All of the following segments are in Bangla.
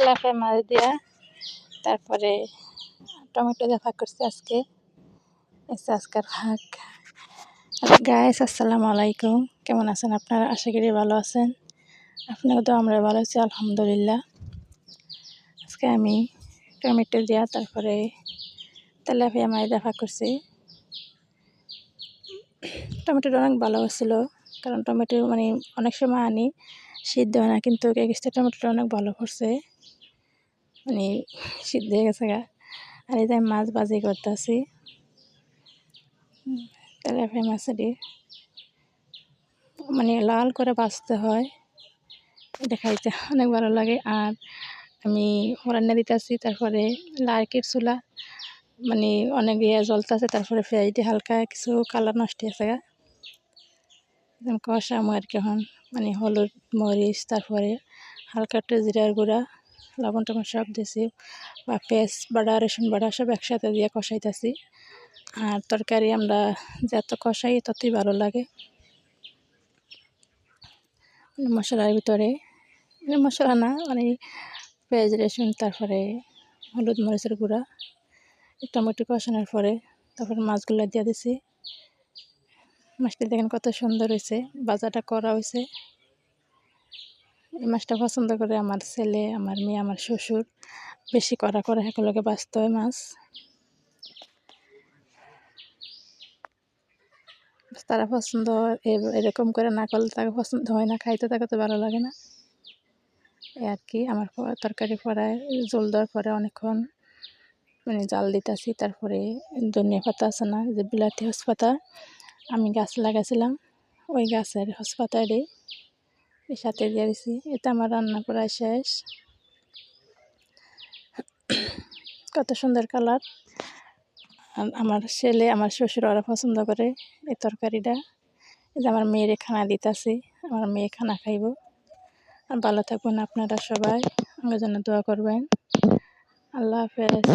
তেলাপিয়া মাছ দিয়া তারপরে টমেটো দিয়ে ভাগ করছি আজকে। আজকের ভাগ। গাইস আসসালামু আলাইকুম, কেমন আছেন আপনারা? আশা করি ভালো আছেন। আপনাকে তো আমরা ভালো আছি আলহামদুলিল্লাহ। আজকে আমি টমেটো দিয়া তারপরে তেলাপিয়া মাছ দিয়ে ভাগ করছি। টমেটোটা অনেক ভালো হচ্ছিল, কারণ টমেটো মানে অনেক সময় আনি সিদ্ধ হয় না, কিন্তু এক্সট্রা টমেটোটা অনেক ভালো করছে, মানে সিদ্ধ হয়ে গেছে গা। আর এই যে আমি মাছ ভাজি করতেছি, তেলাপিয়া মাছটি মানে লাল করে ভাজতে হয়, এটা খাইতে অনেক ভালো লাগে। আর আমি রান্না দিতেছি, তারপরে লাইকের চুলা মানে অনেক জ্বলতেছে, তারপরে পেঁয়াজ দিয়ে হালকা কিছু কালার নষ্ট হয়েছে গা, কষামো আর কি। এখন মানে হলুদ মরিচ তারপরে হালকা একটু জিরার গুঁড়া লবণ টবণ সব দিয়েছি, বা পেঁয়াজ বাটা রসুন বাটা সব একসাথে দিয়ে কষাইতেছি। আর তরকারি আমরা যত কষাই ততই ভালো লাগে। মশলার ভিতরে মশলা না, মানে পেঁয়াজ রসুন তারপরে হলুদ মরিচের গুঁড়া টমেটো কষানোর পরে তারপরে মাছগুলো দিয়ে দিছি। মাছটা দেখেন কত সুন্দর হয়েছে, ভাজাটা করা হয়েছে। এই মাছটা পছন্দ করে আমার ছেলে, আমার মেয়ে, আমার শ্বশুর। বেশি করা সকলকে বাঁচতে হয় মাছ, তারা পছন্দ এরকম করে না করলে তাকে পছন্দ হয় না, খাইতে তাকে তো ভালো লাগে না। এই আর কি। আমার তরকারি পরায় জল দেওয়ার পরে অনেকক্ষণ মানে জাল দিতেছি। তারপরে ধনিয়া পাতা আছে না, যে বিলাতি হসপাতা আমি গাছ লাগাইছিলাম, ওই গাছের হসপাতাটি এর সাথে দিয়ে দিছি। এটা আমার রান্না প্রায় শেষ। কত সুন্দর কালার। আমার ছেলে, আমার শ্বশুর ওরা পছন্দ করে এই তরকারিটা। এই যে আমার মেয়েরে খানা দিতেছি, আমার মেয়ে খানা খাইব। আর ভালো থাকবেন আপনারা সবাই, আমার জন্য দোয়া করবেন। আল্লাহ হাফেজ।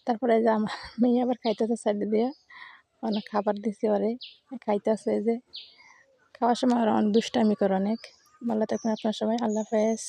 তারপরে যে আমার মেয়ে আবার খাইতেছে সাইড দিয়ে, অনেক খাবার দিছি ওরে, খাইতেছে। যে খাওয়ার সময় ওরা অনেক দুষ্টামি করে অনেক। ভালো থাকবেন আপনার সবাই, আল্লাহ হাফেজ।